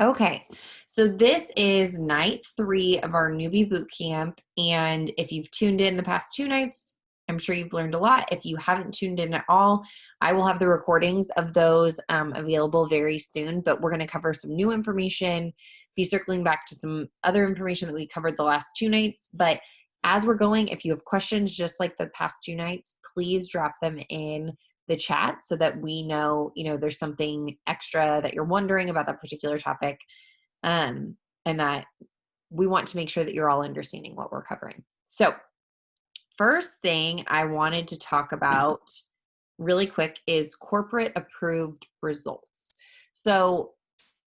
Okay, so this is night 3 of our Newbie Bootcamp, and if you've tuned in the past 2 nights, I'm sure you've learned a lot. If you haven't tuned in at all, I will have the recordings of those available very soon, but we're going to cover some new information, be circling back to some other information that we covered the last 2 nights, but as we're going, if you have questions just like the past 2 nights, please drop them in the chat so that we know, there's something extra that you're wondering about that particular topic. And that we want to make sure that you're all understanding what we're covering. So first thing I wanted to talk about really quick is corporate approved results. So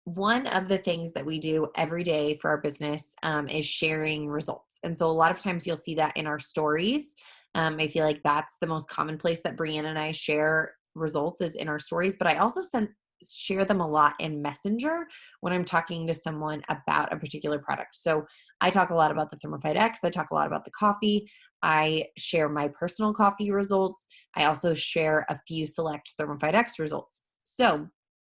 one of the things that we do every day for our business is sharing results. And so a lot of times you'll see that in our stories. I feel like that's the most common place that Brianna and I share results is in our stories, but I also share them a lot in Messenger when I'm talking to someone about a particular product. So I talk a lot about the Thermophyte X. I talk a lot about the coffee. I share my personal coffee results. I also share a few select Thermophyte X results. So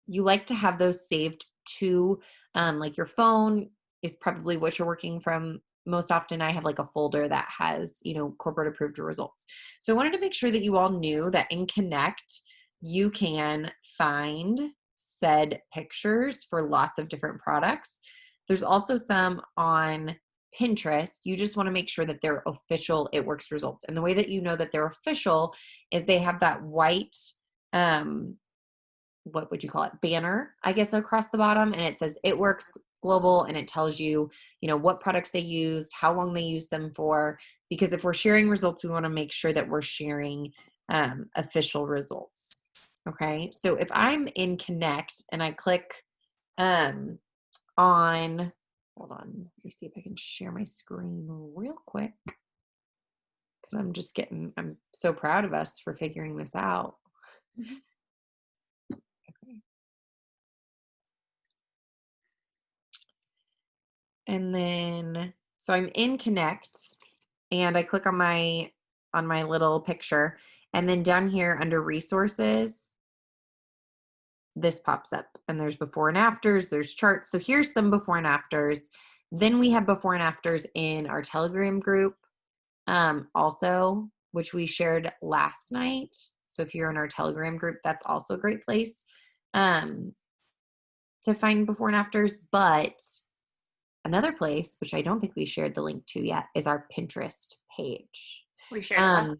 you like to have those saved to like your phone is probably what you're working from. Most often I have like a folder that has, corporate approved results. So I wanted to make sure that you all knew that in Connect, you can find said pictures for lots of different products. There's also some on Pinterest. You just want to make sure that they're official It Works results. And the way that you know that they're official is they have that white, what would you call it, banner, I guess, across the bottom, and it says It Works Global, and it tells you, what products they used, how long they used them for, because if we're sharing results, we want to make sure that we're sharing official results. Okay, so if I'm in Connect and I click on, hold on, let me see if I can share my screen real quick, because I'm so proud of us for figuring this out. And then, so I'm in Connect and I click on my little picture, and then down here under resources, this pops up and there's before and afters, there's charts. So here's some before and afters. Then we have before and afters in our Telegram group also, which we shared last night. So if you're in our Telegram group, that's also a great place to find before and afters. But another place, which I don't think we shared the link to yet, is our Pinterest page. We shared it last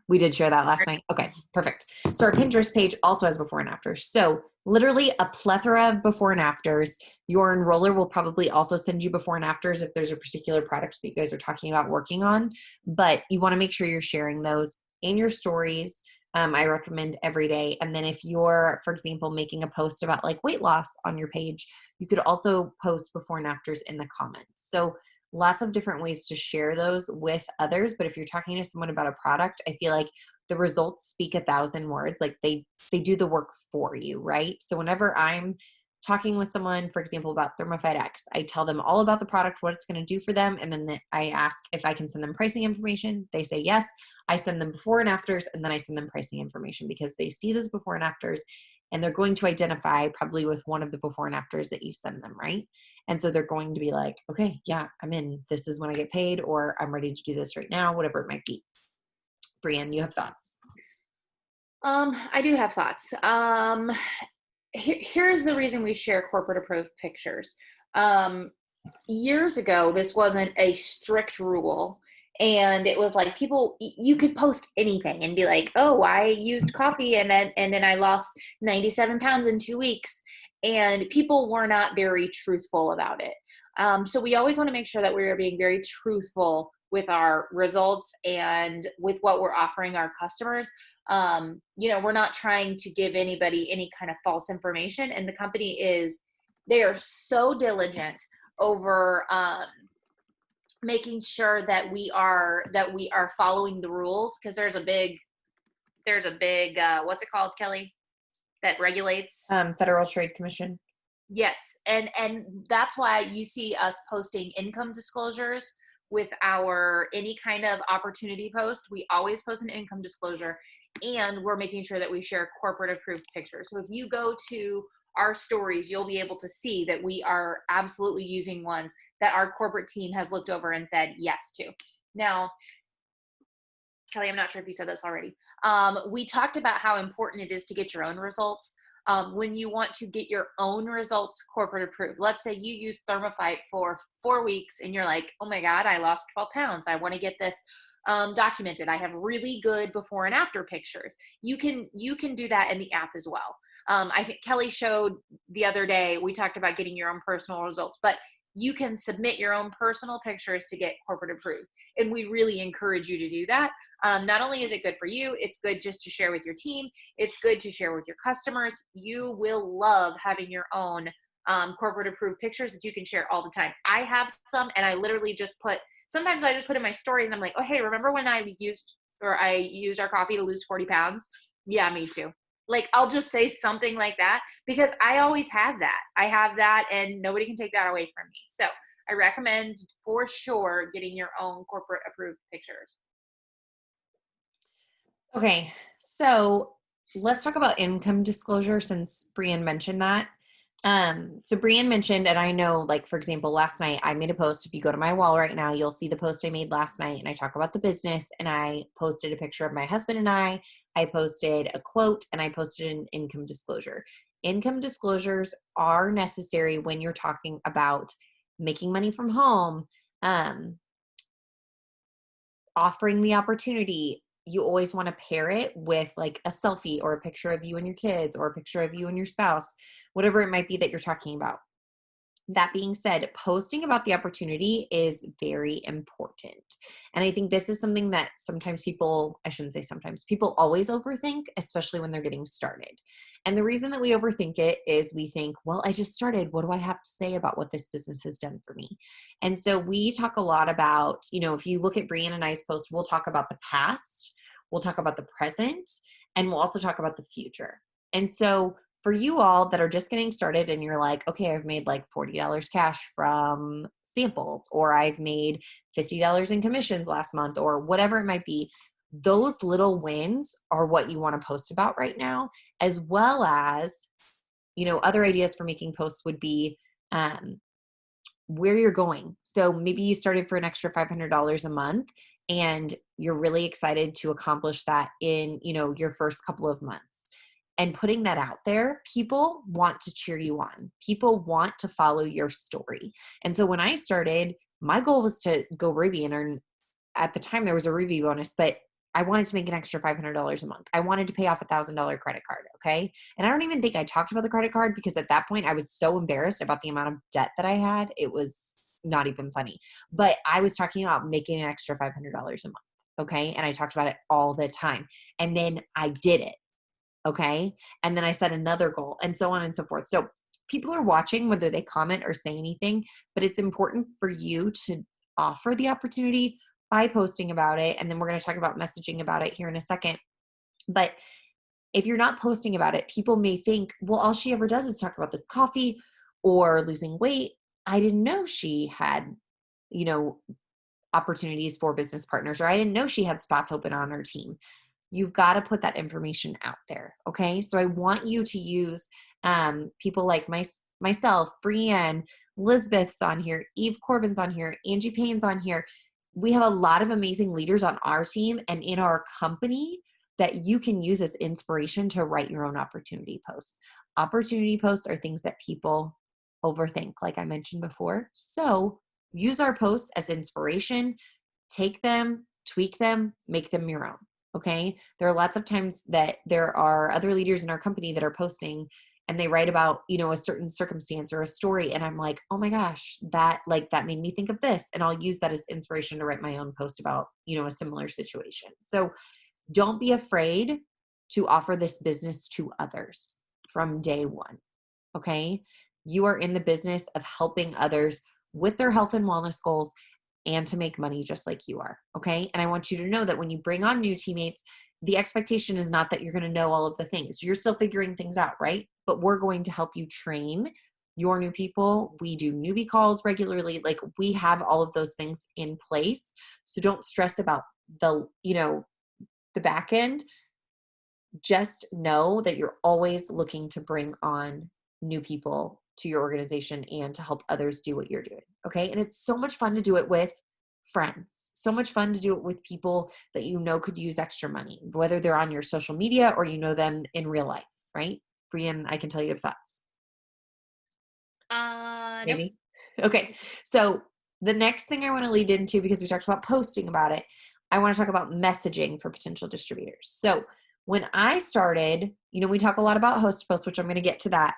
We did share that last night. Okay, perfect. So our Pinterest page also has before and afters. So literally a plethora of before and afters. Your enroller will probably also send you before and afters if there's a particular product that you guys are talking about working on. But you want to make sure you're sharing those in your stories. I recommend every day. And then if you're, for example, making a post about like weight loss on your page, you could also post before and afters in the comments. So lots of different ways to share those with others. But if you're talking to someone about a product, I feel like the results speak 1,000 words. Like they do the work for you, right? So whenever I'm talking with someone, for example, about Thermophyte X, I tell them all about the product, what it's going to do for them. And then I ask if I can send them pricing information. They say yes. I send them before and afters, and then I send them pricing information because they see those before and afters and they're going to identify probably with one of the before and afters that you send them, right? And so they're going to be like, okay, yeah, I'm in. This is when I get paid, or I'm ready to do this right now, whatever it might be. Brianne, you have thoughts? I do have thoughts. Here's the reason we share corporate approved pictures. Years ago, this wasn't a strict rule. And it was like you could post anything and be like, oh, I used coffee and then I lost 97 pounds in 2 weeks. And people were not very truthful about it. So we always want to make sure that we're being very truthful with our results and with what we're offering our customers. We're not trying to give anybody any kind of false information. And the company they are so diligent over making sure that we are following the rules, because there's a big what's it called, Kelly, that regulates Federal Trade Commission. Yes, and that's why you see us posting income disclosures with any kind of opportunity post. We always post an income disclosure, and we're making sure that we share corporate approved pictures. So if you go to our stories, you'll be able to see that we are absolutely using ones that our corporate team has looked over and said yes to. Now, Kelly, I'm not sure if you said this already. We talked about how important it is to get your own results. When you want to get your own results corporate approved, let's say you use Thermophyte for 4 weeks and you're like, oh my God, I lost 12 pounds. I want to get this documented. I have really good before and after pictures. You can do that in the app as well. I think Kelly showed the other day, we talked about getting your own personal results, but you can submit your own personal pictures to get corporate approved. And we really encourage you to do that. Not only is it good for you, it's good just to share with your team. It's good to share with your customers. You will love having your own corporate approved pictures that you can share all the time. I have some, and I literally just sometimes I just put in my stories and I'm like, oh, hey, remember when I used our coffee to lose 40 pounds? Yeah, me too. Like, I'll just say something like that because I always have that. I have that and nobody can take that away from me. So I recommend for sure getting your own corporate approved pictures. Okay, so let's talk about income disclosure since Brian mentioned that. So Brian mentioned, and I know, like, for example, last night I made a post. If you go to my wall right now, you'll see the post I made last night, and I talk about the business, and I posted a picture of my husband and I posted a quote, and I posted an income disclosure. Income disclosures are necessary when you're talking about making money from home, um, offering the opportunity. You always want to pair it with like a selfie or a picture of you and your kids or a picture of you and your spouse, whatever it might be that you're talking about. That being said, posting about the opportunity is very important. And I think this is something that sometimes people, I shouldn't say sometimes, people always overthink, especially when they're getting started. And the reason that we overthink it is we think, well, I just started. What do I have to say about what this business has done for me? And so we talk a lot about, if you look at Brian and I's post, we'll talk about the past, we'll talk about the present, and we'll also talk about the future. And so for you all that are just getting started and you're like, okay, I've made like $40 cash from samples, or I've made $50 in commissions last month, or whatever it might be, those little wins are what you want to post about right now, as well as, other ideas for making posts would be where you're going. So maybe you started for an extra $500 a month and you're really excited to accomplish that in, your first couple of months. And putting that out there, people want to cheer you on. People want to follow your story. And so when I started, my goal was to go Ruby and earn, at the time there was a Ruby bonus, but I wanted to make an extra $500 a month. I wanted to pay off $1,000 credit card. Okay. And I don't even think I talked about the credit card because at that point I was so embarrassed about the amount of debt that I had. It was not even funny, but I was talking about making an extra $500 a month. Okay. And I talked about it all the time. And then I did it. Okay. And then I set another goal and so on and so forth. So people are watching whether they comment or say anything, but it's important for you to offer the opportunity by posting about it. And then we're going to talk about messaging about it here in a second. But if you're not posting about it, people may think, well, all she ever does is talk about this coffee or losing weight. I didn't know she had, opportunities for business partners, or I didn't know she had spots open on her team. You've got to put that information out there. Okay. So I want you to use people like myself, Brienne, Elizabeth's on here, Eve Corbin's on here, Angie Payne's on here. We have a lot of amazing leaders on our team and in our company that you can use as inspiration to write your own opportunity posts. Opportunity posts are things that people overthink, like I mentioned before. So use our posts as inspiration, take them, tweak them, make them your own. Okay. There are lots of times that there are other leaders in our company that are posting and they write about, a certain circumstance or a story. And I'm like, oh my gosh, that made me think of this. And I'll use that as inspiration to write my own post about, a similar situation. So don't be afraid to offer this business to others from day one. Okay. You are in the business of helping others with their health and wellness goals and to make money just like you are. Okay. And I want you to know that when you bring on new teammates, the expectation is not that you're going to know all of the things. You're still figuring things out, right? But we're going to help you train your new people. We do newbie calls regularly. Like, we have all of those things in place. So don't stress about the back end. Just know that you're always looking to bring on new people to your organization and to help others do what you're doing. Okay. And it's so much fun to do it with friends. So much fun to do it with people that you know could use extra money, whether they're on your social media or you know them in real life, right? Brian, I can tell you your thoughts. Nope. Maybe. Okay. So the next thing I want to lead into, because we talked about posting about it, I want to talk about messaging for potential distributors. So when I started, we talk a lot about host posts, which I'm going to get to that.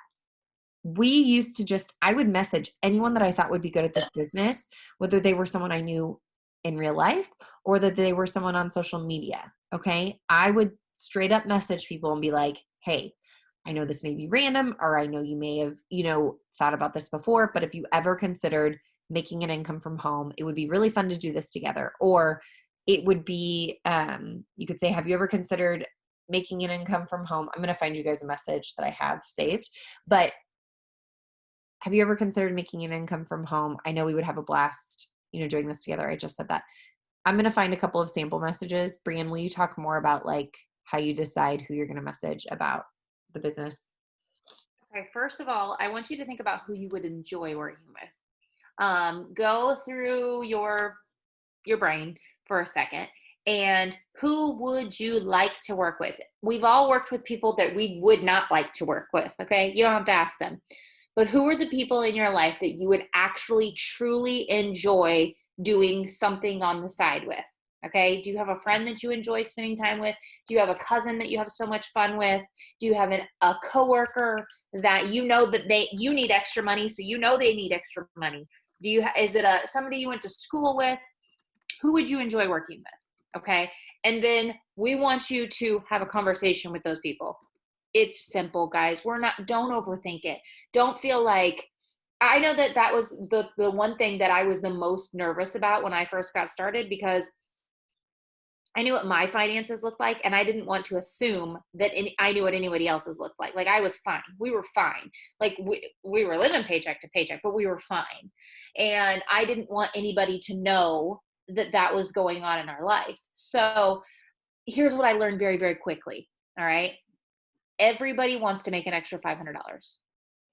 We used to I would message anyone that I thought would be good at this business, whether they were someone I knew in real life or that they were someone on social media. Okay. I would straight up message people and be like, hey, I know this may be random, or I know you may have, thought about this before, but if you ever considered making an income from home, it would be really fun to do this together. Or it would be, you could say, have you ever considered making an income from home? I'm going to find you guys a message that I have saved, but have you ever considered making an income from home? I know we would have a blast, doing this together. I just said that. I'm going to find a couple of sample messages. Brian, will you talk more about like how you decide who you're going to message about the business? Okay, first of all, I want you to think about who you would enjoy working with. Go through your brain for a second, and who would you like to work with? We've all worked with people that we would not like to work with, okay? You don't have to ask them. But who are the people in your life that you would actually truly enjoy doing something on the side with? Okay. Do you have a friend that you enjoy spending time with? Do you have a cousin that you have so much fun with? Do you have a coworker that you know that you need extra money, so you know they need extra money? Is it somebody you went to school with? Who would you enjoy working with? Okay. And then we want you to have a conversation with those people. It's simple, guys. Don't overthink it. Don't feel like, I know that was the one thing that I was the most nervous about when I first got started, because I knew what my finances looked like, and I didn't want to assume that I knew what anybody else's looked like. Like, I was fine. We were fine. Like, we were living paycheck to paycheck, but we were fine. And I didn't want anybody to know that was going on in our life. So here's what I learned very, very quickly. All right. Everybody wants to make an extra $500.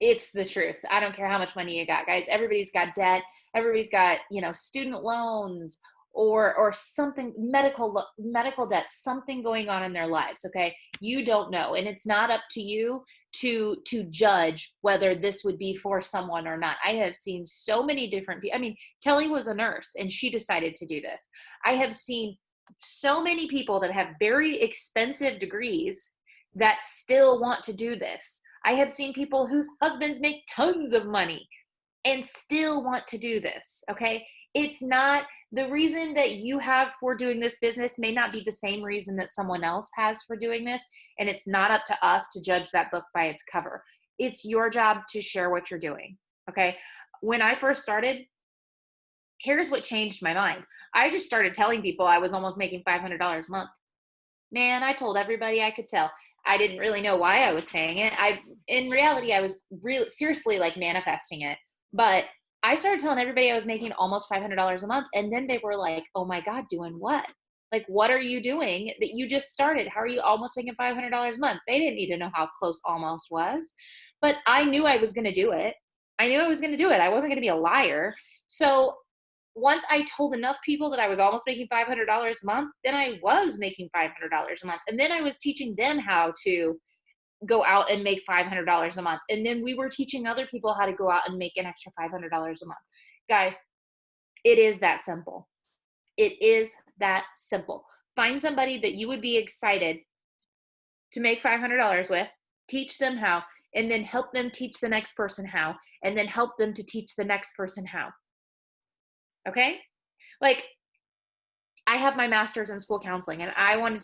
It's the truth. I don't care how much money you got, guys. Everybody's got debt. Everybody's got, student loans or something, medical debt, something going on in their lives. Okay. You don't know. And it's not up to you to judge whether this would be for someone or not. I have seen so many different people. I mean, Kelly was a nurse and she decided to do this. I have seen so many people that have very expensive degrees that still want to do this. I have seen people whose husbands make tons of money and still want to do this. Okay. It's not the reason that you have for doing this business may not be the same reason that someone else has for doing this. And it's not up to us to judge that book by its cover. It's your job to share what you're doing. Okay. When I first started, here's what changed my mind. I just started telling people I was almost making $500 a month. Man, I told everybody I could tell. I didn't really know why I was saying it. In reality, I was really seriously like manifesting it. But I started telling everybody I was making almost $500 a month. And then they were like, oh my God, doing what? Like, what are you doing that you just started? How are you almost making $500 a month? They didn't need to know how close almost was. But I knew I was going to do it. I knew I was going to do it. I wasn't going to be a liar. So once I told enough people that I was almost making $500 a month, then I was making $500 a month. And then I was teaching them how to go out and make $500 a month. And then we were teaching other people how to go out and make an extra $500 a month. Guys, it is that simple. It is that simple. Find somebody that you would be excited to make $500 with, teach them how, and then help them teach the next person how, and then help them to teach the next person how. Okay? Like, I have my master's in school counseling, and I wanted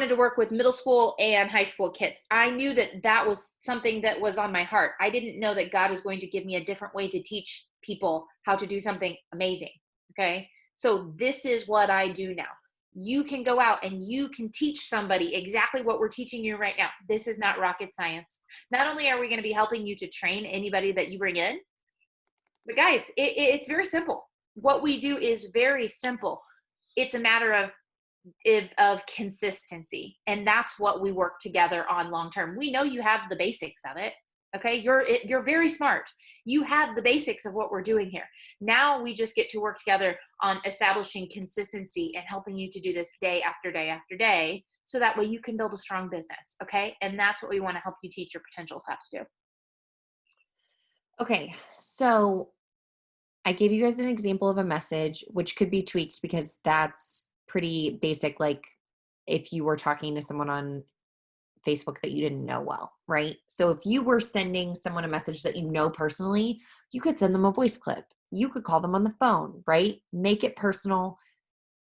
to work with middle school and high school kids. I knew that was something that was on my heart. I didn't know that God was going to give me a different way to teach people how to do something amazing. Okay? So this is what I do now. You can go out and you can teach somebody exactly what we're teaching you right now. This is not rocket science. Not only are we going to be helping you to train anybody that you bring in, but guys, it's very simple. What we do is very simple. It's a matter of consistency. And that's what we work together on long term. We know you have the basics of it. Okay. You're very smart. You have the basics of what we're doing here. Now we just get to work together on establishing consistency and helping you to do this day after day after day. So that way you can build a strong business. Okay. And that's what we want to help you teach your potentials how to do. Okay. So I gave you guys an example of a message, which could be tweaked because that's pretty basic. Like if you were talking to someone on Facebook that you didn't know well, right? So if you were sending someone a message that you know personally, you could send them a voice clip. You could call them on the phone, right? Make it personal.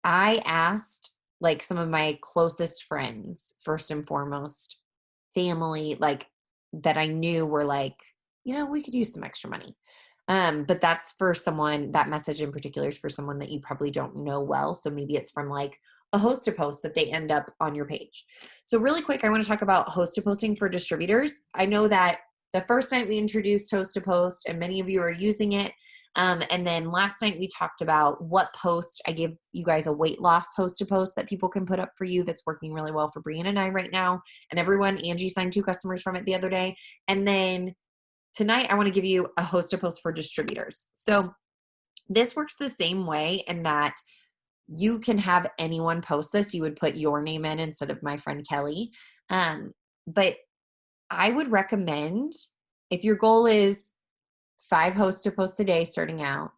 I asked like some of my closest friends, first and foremost, family, like that I knew were like, we could use some extra money. But that's for someone, that message in particular is for someone that you probably don't know well. So maybe it's from like a host to post that they end up on your page. So really quick, I want to talk about host to posting for distributors. I know that the first night we introduced host to post and many of you are using it. And then last night we talked about what post. I gave you guys a weight loss host to post that people can put up for you that's working really well for Brian and I right now. And everyone, Angie signed 2 customers from it the other day. And then tonight I want to give you a host to post for distributors. So this works the same way in that you can have anyone post this. You would put your name in instead of my friend Kelly. But I would recommend if your goal is 5 hosts to post a day starting out,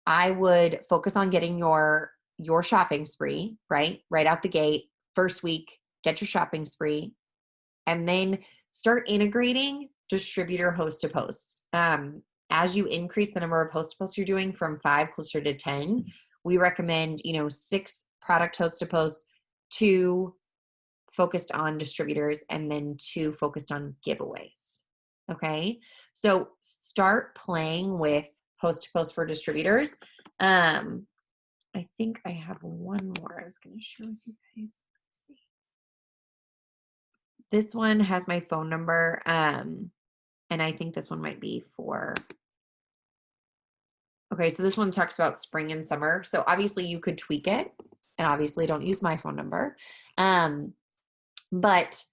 I would focus on getting your shopping spree, right out the gate. First week, get your shopping spree, and then start integrating distributor host to posts. As you increase the number of host to posts you're doing from 5 closer to 10, we recommend 6 product host to posts, 2 focused on distributors, and then 2 focused on giveaways. Okay, so start playing with host to post for distributors. I think I have one more I was going to share with you guys. Let's see. This one has my phone number, and I think this one might be for. Okay, so this one talks about spring and summer. So obviously you could tweak it, and obviously don't use my phone number, but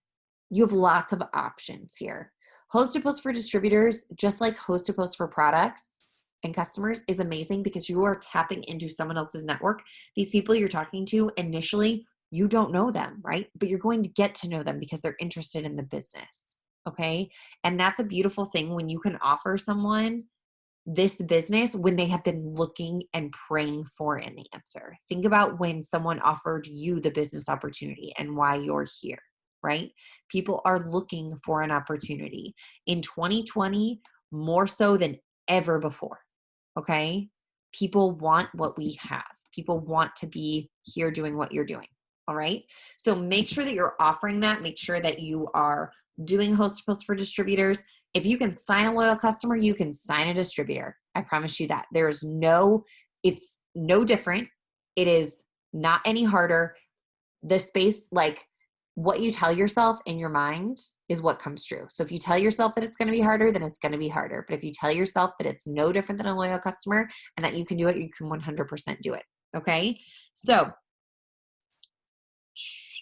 you have lots of options here. Host to post for distributors, just like host to post for products and customers, is amazing because you are tapping into someone else's network. These people you're talking to initially, you don't know them, right? But you're going to get to know them because they're interested in the business. Okay. And that's a beautiful thing when you can offer someone this business when they have been looking and praying for an answer. Think about when someone offered you the business opportunity and why you're here, right? People are looking for an opportunity in 2020 more so than ever before. Okay. People want what we have. People want to be here doing what you're doing. All right. So make sure that you're offering that. Make sure that you are doing host to post for distributors. If you can sign a loyal customer, you can sign a distributor. I promise you that. It's no different. It is not any harder. The space, like what you tell yourself in your mind is what comes true. So if you tell yourself that it's going to be harder, then it's going to be harder. But if you tell yourself that it's no different than a loyal customer and that you can do it, you can 100% do it. Okay. So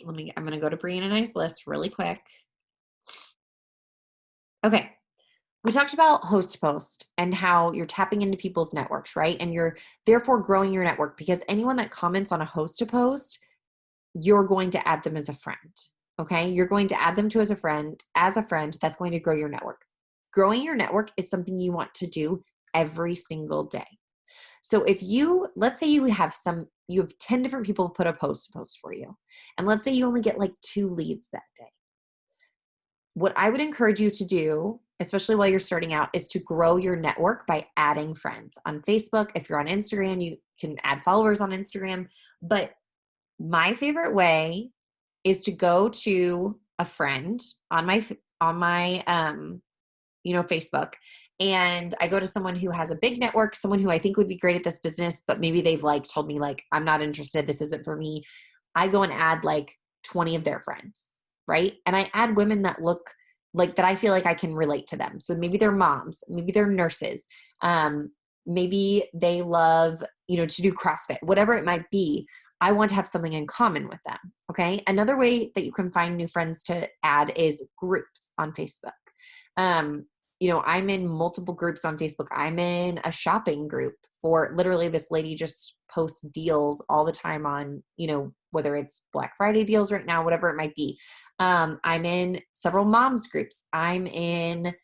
I'm going to go to Brian and I's list really quick. Okay. We talked about host to post and how you're tapping into people's networks, right? And you're therefore growing your network because anyone that comments on a host to post, you're going to add them as a friend. Okay. You're going to add them to as a friend that's going to grow your network. Growing your network is something you want to do every single day. So if let's say you have 10 different people put a post to post for you. And let's say you only get like 2 leads that day. What I would encourage you to do, especially while you're starting out, is to grow your network by adding friends on Facebook. If you're on Instagram, you can add followers on Instagram. But my favorite way is to go to a friend on my Facebook, and I go to someone who has a big network, someone who I think would be great at this business, but maybe they've told me I'm not interested, this isn't for me. I go and add 20 of their friends, right? And I add women that look that I feel like I can relate to them. So maybe they're moms, maybe they're nurses, maybe they love, to do CrossFit, whatever it might be. I want to have something in common with them. Okay. Another way that you can find new friends to add is groups on Facebook. I'm in multiple groups on Facebook. I'm in a shopping group for literally this lady just posts deals all the time on, whether it's Black Friday deals right now, whatever it might be. I'm in several moms groups. I can't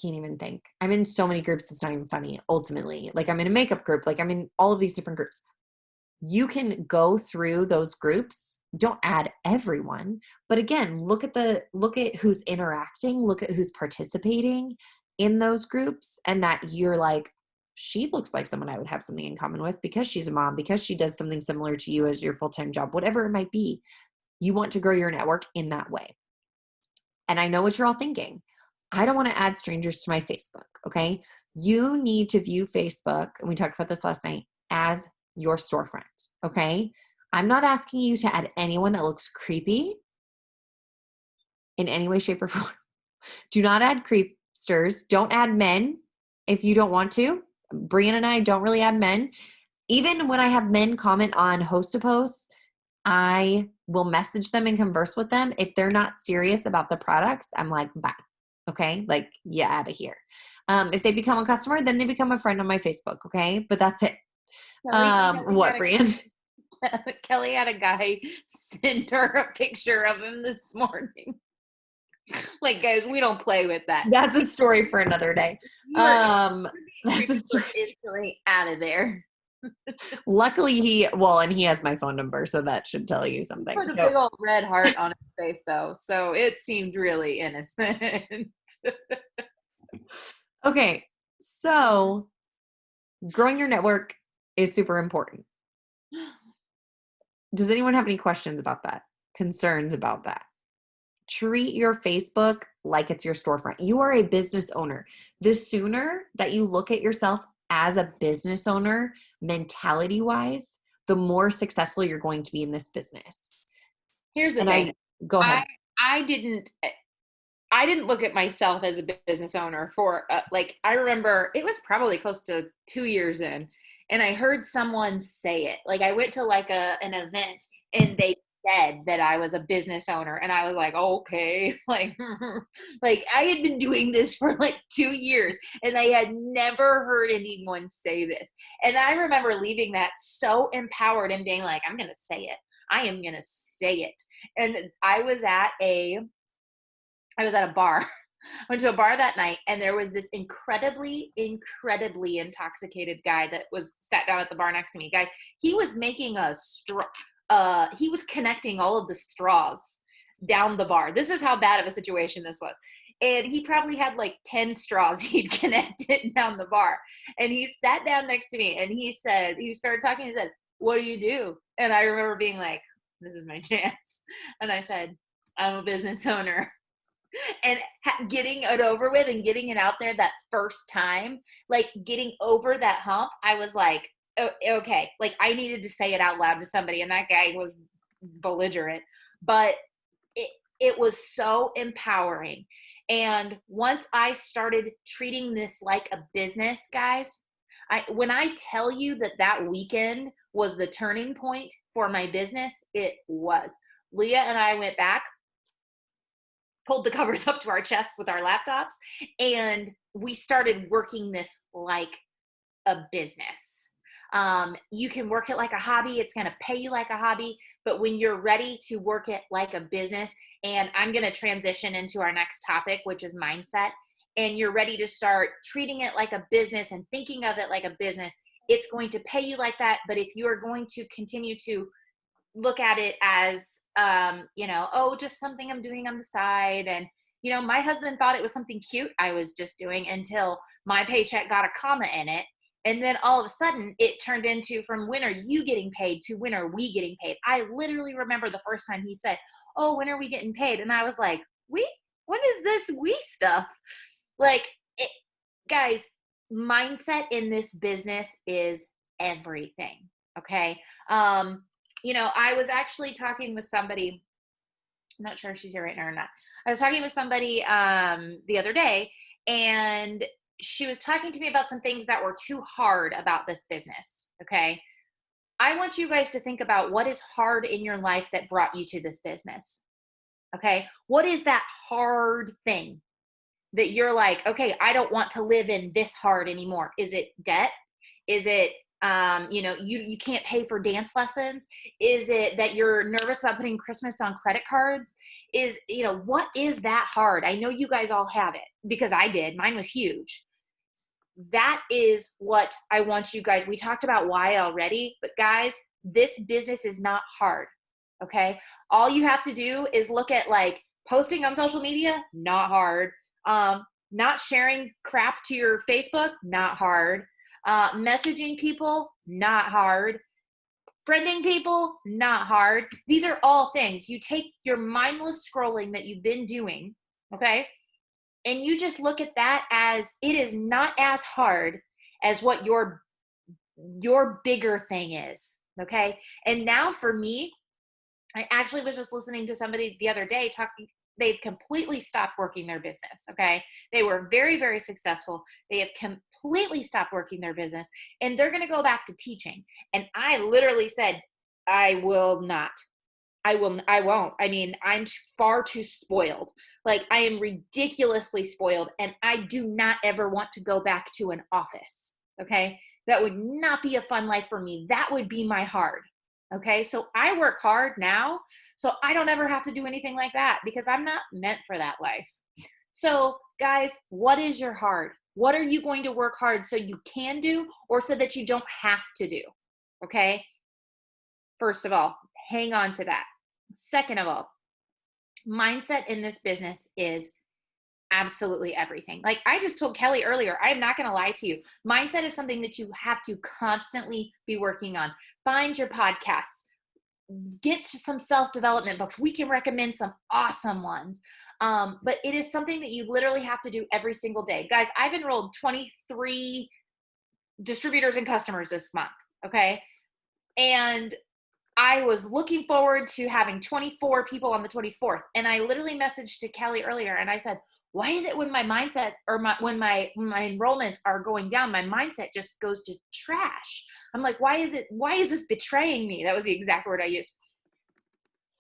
even think. I'm in so many groups. It's not even funny. Ultimately, like I'm in a makeup group, like I'm in all of these different groups. You can go through those groups. Don't add everyone, but again, look at who's interacting, look at who's participating in those groups, and that you're like, she looks like someone I would have something in common with because she's a mom, because she does something similar to you as your full-time job, whatever it might be. You want to grow your network in that way. And I know what you're all thinking. I don't want to add strangers to my Facebook. Okay. You need to view Facebook, and we talked about this last night, as your storefront. Okay. I'm not asking you to add anyone that looks creepy in any way, shape, or form. Do not add creepsters. Don't add men if you don't want to. Brian and I don't really add men. Even when I have men comment on host to posts, I will message them and converse with them. If they're not serious about the products, I'm like, bye. Okay. Like, yeah, out of here. If they become a customer, then they become a friend on my Facebook. Okay. But that's it. What, Brian? Kelly had a guy send her a picture of him this morning. Like, guys, we don't play with that. That's a story for another day. That's a story. Instantly out of there. Luckily he has my phone number, so that should tell you something. He put a big old red heart on his face though, so it seemed really innocent. Okay, so growing your network is super important. Does anyone have any questions about that? Concerns about that? Treat your Facebook like it's your storefront. You are a business owner. The sooner that you look at yourself as a business owner, mentality wise, the more successful you're going to be in this business. Here's the thing. Go ahead. I didn't look at myself as a business owner for I remember it was probably close to 2 years in, and I heard someone say it. Like I went to an event and they said that I was a business owner, and I was like, okay, like I had been doing this for like 2 years and I had never heard anyone say this. And I remember leaving that so empowered and being like, I'm going to say it. I am going to say it. And I was at a bar. I went to a bar that night, and there was this incredibly, incredibly intoxicated guy that was sat down at the bar next to me. Guy, he was making a straw. He was connecting all of the straws down the bar. This is how bad of a situation this was. And he probably had like 10 straws he'd connected down the bar. And he sat down next to me, and he started talking. He said, "What do you do?" And I remember being like, this is my chance. And I said, I'm a business owner. And getting it over with and getting it out there that first time, like getting over that hump, I was like, oh, okay, like I needed to say it out loud to somebody, and that guy was belligerent, but it was so empowering. And once I started treating this like a business, guys, when I tell you that weekend was the turning point for my business, it was. Leah and I went back, pulled the covers up to our chests with our laptops, and we started working this like a business. You can work it like a hobby. It's going to pay you like a hobby, but when you're ready to work it like a business, and I'm going to transition into our next topic, which is mindset, and you're ready to start treating it like a business and thinking of it like a business, it's going to pay you like that. But if you are going to continue to look at it as, just something I'm doing on the side. And, my husband thought it was something cute I was just doing until my paycheck got a comma in it. And then all of a sudden it turned into, from when are you getting paid to when are we getting paid? I literally remember the first time he said, oh, when are we getting paid? And I was like, what is this we stuff? Guys, mindset in this business is everything. Okay. I was actually talking with somebody, I'm not sure if she's here right now or not. I was talking with somebody the other day, and she was talking to me about some things that were too hard about this business. Okay. I want you guys to think about what is hard in your life that brought you to this business. Okay. What is that hard thing that you're like, okay, I don't want to live in this hard anymore? Is it debt? Is it, you can't pay for dance lessons? Is it that you're nervous about putting Christmas on credit cards? What is that hard? I know you guys all have it because I did. Mine was huge. That is what I want you guys. We talked about why already, but guys, this business is not hard. Okay. All you have to do is look at like posting on social media, not hard. Not sharing crap to your Facebook, not hard. Messaging people, not hard. Friending people, not hard. These are all things. You take your mindless scrolling that you've been doing, okay, and you just look at that as it is not as hard as what your bigger thing is, okay? And now for me, I actually was just listening to somebody the other day talking. They've completely stopped working their business, okay? They were very, very successful. They have completely stopped working their business, and they're going to go back to teaching. And I literally said, I will not. I won't. I mean, I'm far too spoiled. Like, I am ridiculously spoiled, and I do not ever want to go back to an office, okay? That would not be a fun life for me. That would be my hard. Okay, so I work hard now, so I don't ever have to do anything like that because I'm not meant for that life. So, guys, what is your hard? What are you going to work hard so you can do or so that you don't have to do? Okay, first of all, hang on to that. Second of all, mindset in this business is absolutely everything. Like I just told Kelly earlier, I am not going to lie to you. Mindset is something that you have to constantly be working on. Find your podcasts, get some self-development books. We can recommend some awesome ones. But it is something that you literally have to do every single day. Guys, I've enrolled 23 distributors and customers this month. Okay. And I was looking forward to having 24 people on the 24th. And I literally messaged to Kelly earlier and I said, why is it when my mindset or when my enrollments are going down, my mindset just goes to trash? I'm like, why is this betraying me? That was the exact word I used.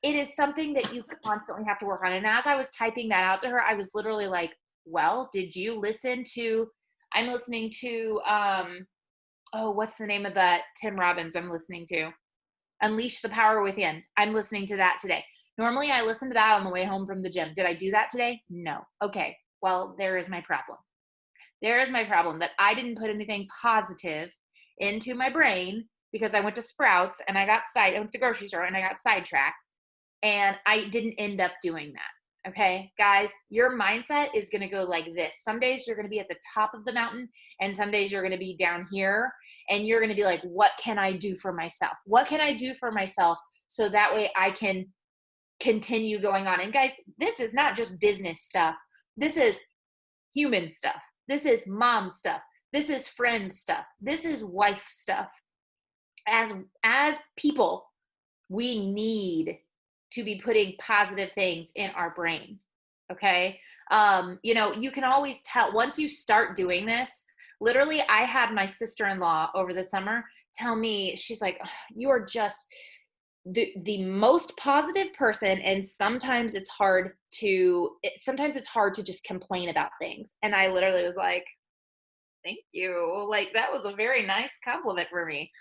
It is something that you constantly have to work on. And as I was typing that out to her, I was literally like, well, did you listen to, I'm listening to, what's the name of that Tim Robbins I'm listening to? Unleash the Power Within. I'm listening to that today. Normally I listen to that on the way home from the gym. Did I do that today? No. Okay. Well, there is my problem. There is my problem that I didn't put anything positive into my brain because I went to Sprouts and I went to the grocery store and I got sidetracked and I didn't end up doing that. Okay, guys, your mindset is going to go like this. Some days you're going to be at the top of the mountain and some days you're going to be down here and you're going to be like, what can I do for myself? What can I do for myself so that way I can continue going on? And guys, this is not just business stuff. This is human stuff. This is mom stuff. This is friend stuff. This is wife stuff. As people, we need to be putting positive things in our brain. Okay. You can always tell once you start doing this. Literally, I had my sister-in-law over the summer tell me, she's like, you are just the most positive person. And sometimes it's hard to just complain about things. And I literally was like, thank you. Like, that was a very nice compliment for me.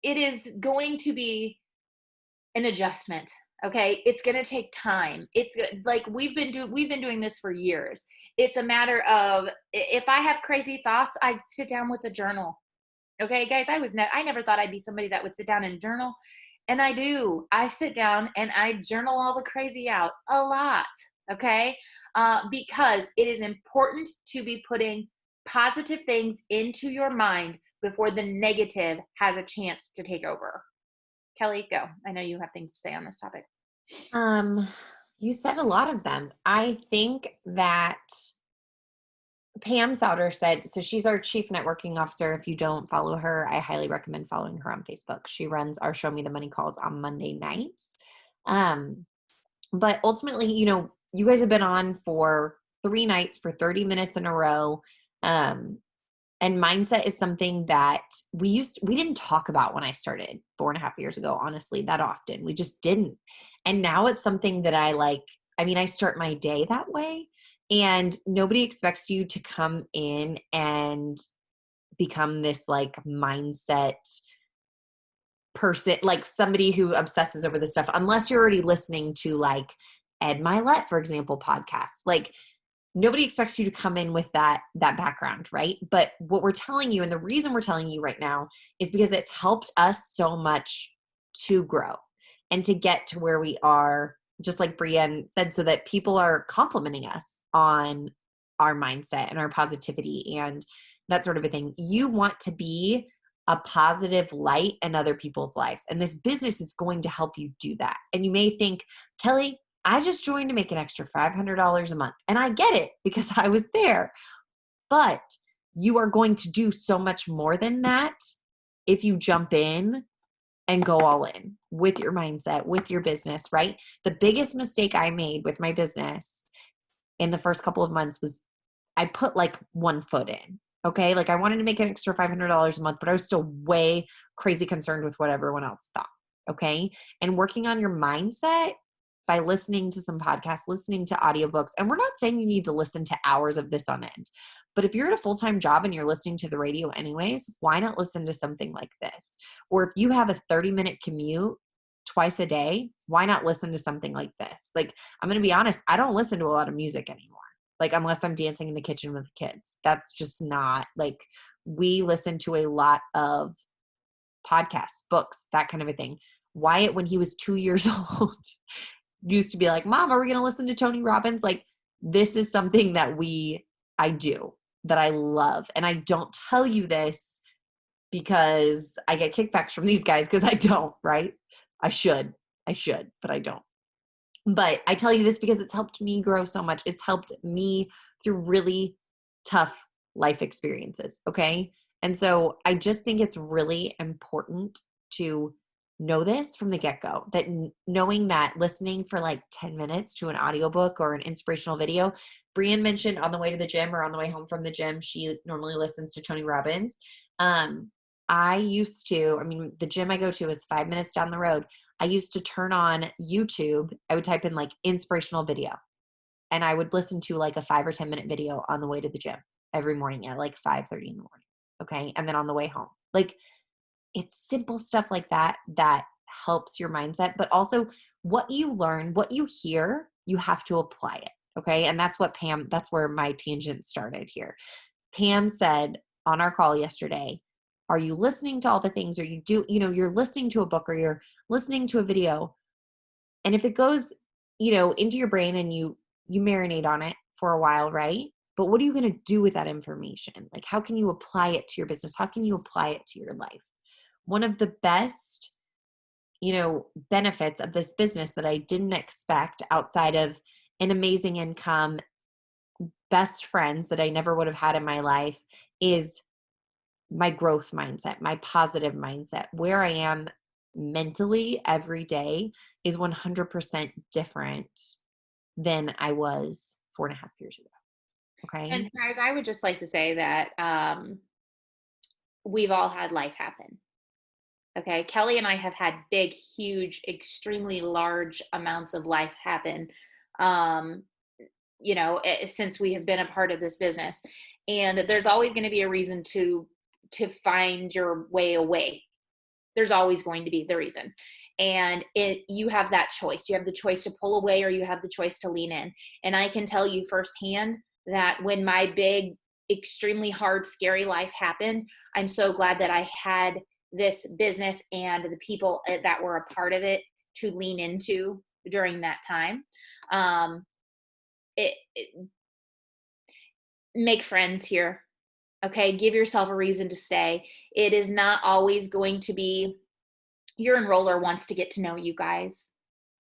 It is going to be an adjustment. Okay. It's going to take time. It's like, we've been doing this for years. It's a matter of, if I have crazy thoughts, I sit down with a journal. Okay, guys, I never thought I'd be somebody that would sit down and journal. And I do. I sit down and I journal all the crazy out a lot. Okay. Because it is important to be putting positive things into your mind before the negative has a chance to take over. Kelly, go. I know you have things to say on this topic. You said a lot of them. I think that Pam Souter said, so she's our chief networking officer. If you don't follow her, I highly recommend following her on Facebook. She runs our Show Me the Money calls on Monday nights. But ultimately, you guys have been on for 3 nights for 30 minutes in a row. And mindset is something that we didn't talk about when I started 4.5 years ago, honestly, that often. We just didn't. And now it's something that I like. I mean, I start my day that way, and nobody expects you to come in and become this like mindset person, like somebody who obsesses over this stuff, unless you're already listening to like Ed Milet, for example, podcasts. Like nobody expects you to come in with that background, right? But what we're telling you, and the reason we're telling you right now, is because it's helped us so much to grow and to get to where we are, just like Brienne said, so that people are complimenting us on our mindset and our positivity and that sort of a thing. You want to be a positive light in other people's lives, and this business is going to help you do that. And you may think, Kelly, I just joined to make an extra $500 a month. And I get it because I was there. But you are going to do so much more than that if you jump in and go all in with your mindset, with your business, right? The biggest mistake I made with my business in the first couple of months was I put like one foot in. Okay. Like I wanted to make an extra $500 a month, but I was still way crazy concerned with what everyone else thought. Okay. And working on your mindset by listening to some podcasts, listening to audiobooks. And we're not saying you need to listen to hours of this on end, but if you're at a full-time job and you're listening to the radio anyways, why not listen to something like this? Or if you have a 30-minute commute twice a day, why not listen to something like this? Like, I'm going to be honest, I don't listen to a lot of music anymore. Like, unless I'm dancing in the kitchen with the kids. That's just not like, we listen to a lot of podcasts, books, that kind of a thing. Wyatt, when he was 2 years old, used to be like, Mom, are we going to listen to Tony Robbins? Like, this is something that I do, that I love. And I don't tell you this because I get kickbacks from these guys, because I don't, right? I should, but I don't. But I tell you this because it's helped me grow so much. It's helped me through really tough life experiences. Okay. And so I just think it's really important to know this from the get-go, that knowing that listening for like 10 minutes to an audiobook or an inspirational video, Brienne mentioned on the way to the gym or on the way home from the gym, she normally listens to Tony Robbins. I used to, I mean, the gym I go to is 5 minutes down the road. I used to turn on YouTube. I would type in like inspirational video, and I would listen to like a 5 or 10 minute video on the way to the gym every morning at like 5:30 in the morning. Okay. And then on the way home, like, it's simple stuff like that that helps your mindset, but also what you learn, what you hear, you have to apply it. Okay. And that's what that's where my tangent started here. Pam said on our call yesterday, are you listening to all the things, or you're listening to a book or you're listening to a video, and if it goes, into your brain and you marinate on it for a while, right? But what are you going to do with that information? Like, how can you apply it to your business? How can you apply it to your life? One of the best, benefits of this business that I didn't expect, outside of an amazing income, best friends that I never would have had in my life, is my growth mindset, my positive mindset. Where I am mentally every day is 100% different than I was 4.5 years ago. Okay. And guys, I would just like to say that we've all had life happen. Okay. Kelly and I have had big, huge, extremely large amounts of life happen, um, since we have been a part of this business. And there's always going to be a reason to find your way away. There's always going to be the reason. And you have that choice. You have the choice to pull away, or you have the choice to lean in. And I can tell you firsthand that when my big, extremely hard, scary life happened, I'm so glad that I had this business and the people that were a part of it to lean into during that time. Make friends here. Okay. Give yourself a reason to stay. It is not always going to be your enroller wants to get to know you guys.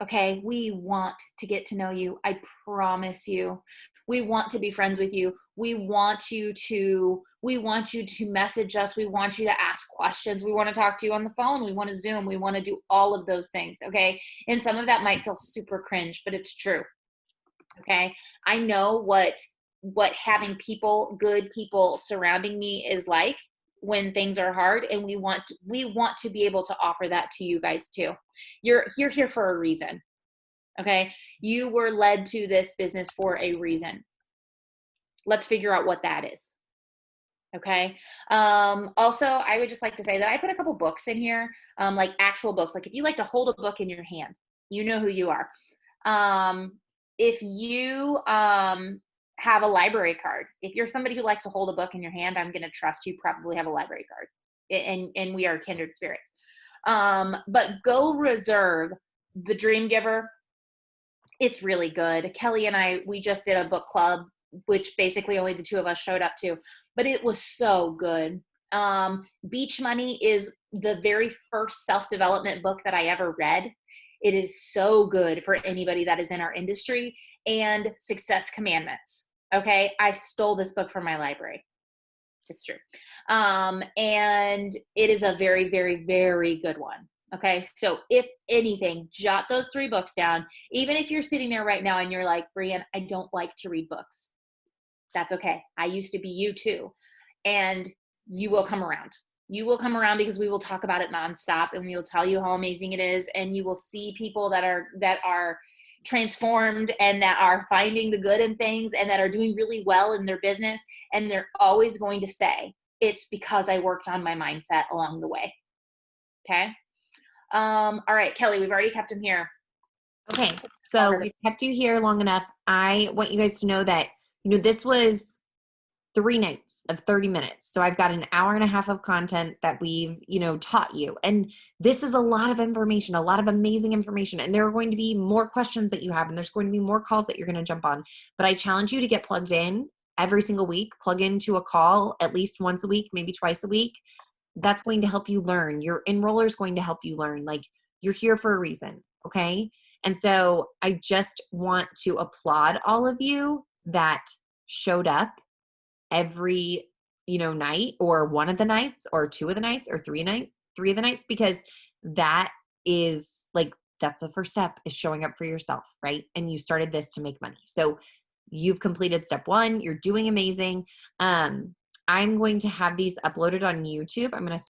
Okay. We want to get to know you. I promise you. We want to be friends with you. We want you to message us. We want you to ask questions. We want to talk to you on the phone. We want to Zoom. We want to do all of those things. Okay. And some of that might feel super cringe, but it's true. Okay. I know what having good people surrounding me is like when things are hard, and we want to be able to offer that to you guys too. You're here for a reason. Okay. You were led to this business for a reason. Let's figure out what that is. Okay. Also, I would just like to say that I put a couple books in here, like actual books. Like if you like to hold a book in your hand, you know who you are. Um, if you have a library card, if you're somebody who likes to hold a book in your hand, I'm going to trust you probably have a library card, and we are kindred spirits. But go reserve The Dream Giver. It's really good. Kelly and I, we just did a book club, which basically only the two of us showed up to, but it was so good. Beach Money is the very first self-development book that I ever read. It is so good for anybody that is in our industry. And Success Commandments. Okay. I stole this book from my library. It's true. And it is a very, very, very good one. Okay. So if anything, jot those 3 books down. Even if you're sitting there right now and you're like, Brian, I don't like to read books. That's okay. I used to be you too. And you will come around. You will come around because we will talk about it nonstop and we will tell you how amazing it is. And you will see people that are transformed and that are finding the good in things and that are doing really well in their business. And they're always going to say, it's because I worked on my mindset along the way. Okay. All right, Kelly, we've already kept him here. Okay, so we've kept you here long enough. I want you guys to know that, this was 3 nights of 30 minutes. So I've got an hour and a half of content that we've, taught you. And this is a lot of information, a lot of amazing information. And there are going to be more questions that you have, and there's going to be more calls that you're going to jump on. But I challenge you to get plugged in every single week, plug into a call at least once a week, maybe twice a week. That's going to help you learn. Your enroller is going to help you learn. Like, you're here for a reason. Okay. And so I just want to applaud all of you that showed up every, night, or one of the nights, or 2 of the nights, or 3 of the nights, because that is like, that's the first step, is showing up for yourself, right? And you started this to make money. So you've completed step 1. You're doing amazing. I'm going to have these uploaded on YouTube. I'm going to